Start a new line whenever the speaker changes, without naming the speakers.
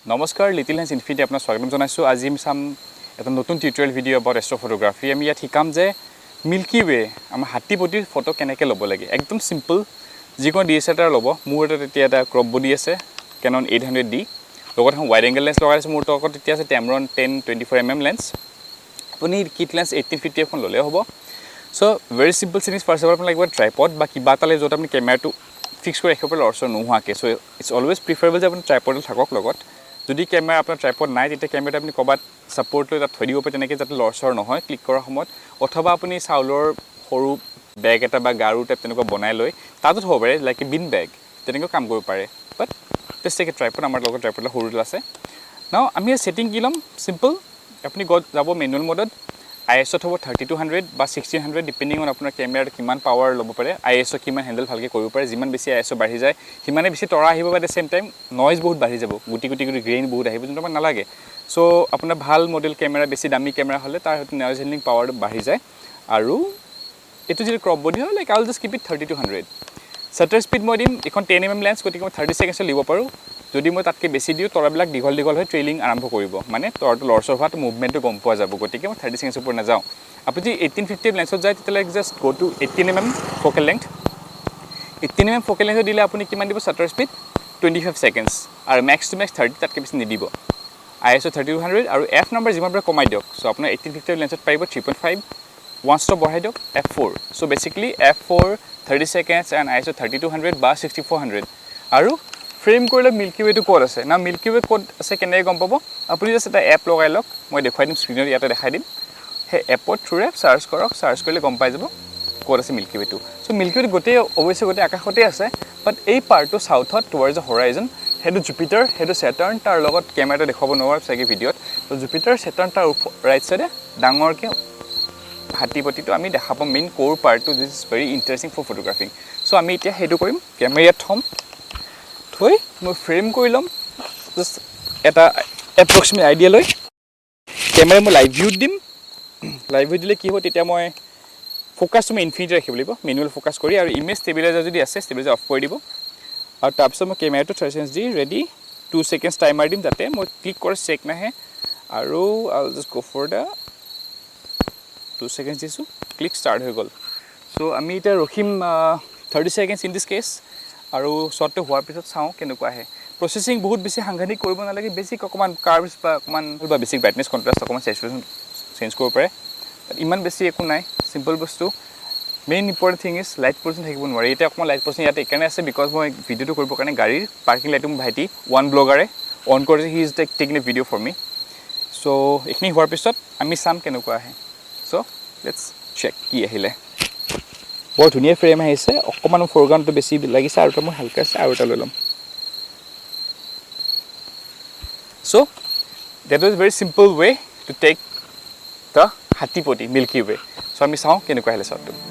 নমস্কাৰ little hence infinity আপোনাক স্বাগতম জনাইছোঁ আজি আমি চাম এটা নতুন টিউটোৰিয়েল ভিডিঅ' এবাউট এষ্ট্ৰোফটোগ্ৰাফি আমি ইয়াত শিকাম যে মিল্কি ৱে আমাৰ হাতীপতিৰ ফটো কেনেকৈ ল'ব লাগে একদম সিম্পল যিকোনো DSLR ল'ব মোৰ এতিয়া এটা ক্ৰপ বডি আছে Canon 800D লগত এখন ওয়াইড এংগেল লেন্স লগাইছো মোৰ লগত এতিয়া আছে Tamron 10-24mm লেন্স আপুনি কিট লেন্স 1850 এখন ল'লে হ'ব so very simple things first of all আপুনি লাগিব ট্ৰাইপড বা কিবা এটা য'ত আপুনি কেমেৰাটো ফিক্স কৰি ৰাখিব পাৰে লৰচৰ নোহোৱাকৈ সো ইটস অলৱেজ প্ৰিফাৰেবল যে আপুনি ট্ৰাইপডল থাকক লগত যদি ক্যামেৰা আপোনাৰ ট্ৰাইপড নাই তেতিয়া ক্যামেৰাটো আপুনি কবাত সাপোৰ্ট লৈ তাত থৈ দিব পাৰে তেনেকৈ যাতে লৰচৰ নহয় ক্লিক কৰাৰ সময়ত অথবা আপুনি চাউলৰ সৰু বেগ এটা বা গাৰু টাইপ তেনেকুৱা বনাই লৈ তাতো থব পাৰে লাইক এ বিন বেগ তেনেকৈ কাম কৰিব পাৰে বাট জাষ্ট টেক এ ট্ৰাইপড আমাৰ লগত ট্ৰাইপডৰ সৰুটো আছে নাও আমি সেটিং কি লম সিম্পল আপুনি যাব মেনুৱেল মোডত ISO হ'ব 3200 বা 1600 ডিপেন্ডিং অন আপোনাৰ ক্যামেৰাৰ কিমান পাৱাৰ ল'ব পাৰে ISO কিমান হ্যান্ডেল ভালকৈ কৰিব পাৰে যিমান বেছি ISO বাঢ়ি যায় সিমানে বেছি তৰা আহিব বাট সেম টাইম নয়েজ বহুত বাঢ়ি যাব গুটি গ্ৰেইন বহুত আহিব যোনটো আমাৰ নালাগে সো আপোনাৰ ভাল মডেল ক্যামেৰা বেছি দামী ক্যামেৰা হলে তাৰ নয়েজ হ্যান্ডলিং পাৱাৰ বাঢ়ি যায় আৰু এটো যদি ক্ৰপ বডি হয় like I will just keep it 3200 shutter speed মই দিম এখন 10mm লেন্স গতিকে মই 30 সেকেন্ডছ লিব পাৰো যদি মই তাতকে বেছি দিও তৰাবিলাক দীঘল হৈ ট্ৰেইলিং আৰম্ভ কৰিব মানে তৰটো লৰচৰ হোৱাটো মুভমেন্টটো গম পোৱা যাব গতিকে মই 30 সেকেন্ডছ ওপৰ না যাও আপুনি 1850 লেন্সত যায় তেতিয়া just go to 18mm focal length 18mm focal length দিলে আপুনি কিমান দিব শাটাৰ স্পিড 25 সেকেন্ডছ আৰু ম্যাক্স টু ম্যাক্স 30 তাতকে বেছি নিদিব ISO 3200 আৰু f নম্বৰ যিমান পৰা কমাই দিয়ক সো আপোনাৰ 1850 লেন্সত পাইব 3.5 ওয়ান স্টপ বঢ়াই দিয়ক f4 so basically f4 30 seconds and ISO 3200 বা 6400 আৰু ফ্ৰেম কৰিলে মিল্কি ৱে টো কোড আছে না মিল্কি ৱে কোড আছে কেনে গম পাব আপুনি জাস্ট এটা এপ লগাই লওক মই দেখাই দিম স্ক্ৰিনত ইয়াতে দেখাই দিম হে এপত থ্ৰু এপ সাৰ্চ কৰক সাৰ্চ কৰিলে গম পাই যাব কোড আছে মিল্কি ৱে টো সো মিল্কি ৱে গোটে অবশ্যই গোটে আকাশতে আছে বাট এই পাৰ্টটো সাউথত টুৱাৰ্ডছ দ্য হৰাইজন হেডু জুপিটাৰ হেডু স্যাটাৰ্ন তাৰ লগত ক্যামেৰাটো দেখাব নোৱাৰে চাগে ভিডিঅত তো জুপিটাৰ স্যাটাৰ্ন তাৰ ৰাইট সাইডে ডাঙৰকে হাতীপতিটো আমি দেখা পাম মেইন কোৰ পাৰ্টটো this is very interesting for photographing so আমি এতিয়া হেডু কৰিম ক্যামেৰা থম থৈ মই ফ্ৰেম কৰি লম জাস্ট এটা এপ্ৰক্সিমেট আইডিয়া লৈ ক্যামেৰা মই লাইভ ভিউ দিম লাইভ ভিউ দিলে কি হ'ব তেতিয়া মই ফোকাস মই ইনফিনিটি ৰাখিব লাগিব মেনুৱেল ফোকাস কৰি আৰু ইমেজ ষ্টেবিলাইজাৰ যদি আছে ষ্টেবিলাইজাৰ অফ কৰি দিব আৰু তাৰপিছত মই ক্যামেৰাটো 30 সেকেন্ডছ দি ৰেডি 2 সেকেন্ডছ টাইমাৰ দিম যাতে মই ক্লিক কৰি চেক নাহে আৰু I will just go for the 2 seconds দিছো ক্লিক স্টাৰ্ট হৈ গল সো আমি এটা ৰখিম 30 seconds ইন দিস কেস আৰু শটটো হোৱাৰ পিছত চাও কেনেকুৱা আহে প্ৰসেসিং বহুত বেছি সাংঘাতিক কৰিব নালাগে বেসিক অকমান কাৰ্ভস বা অকমান বা বেসিক ব্ৰাইটনেস কন্ট্ৰাস্ট অকমান স্যাচুৰেশন চেঞ্জ কৰিব পাৰে ইমান বেছি একো নাই সিম্পল বস্তু main important thing is light position থাকিব নোৱাৰে এটা অকমান লাইট পজিশন ইয়াতে একাৰণে আছে বিকজ মই ভিডিওটো কৰিব কাৰণে গাড়ীৰ পাৰ্কিং লাইটটো ভাইটি ওৱান ব্লগাৰে অন কৰিছে he is taking a video for me so এখিনি হোৱাৰ পিছত আমি চাম কেনেকুৱা আহে সো লেটস চেক কি আহিলে বৰ ধুনীয়া ফ্ৰেম আহিছে অকমান ফৰগ্ৰাউণ্ডটো বেছি লাগিছে আৰু এটা মই হালকা আছে আৰু এটা লৈ লম so that was a very simple way to take the হাতীপতি মিল্কি ৱে সো আমি চাও কেনেকুৱা আহিলে শটটো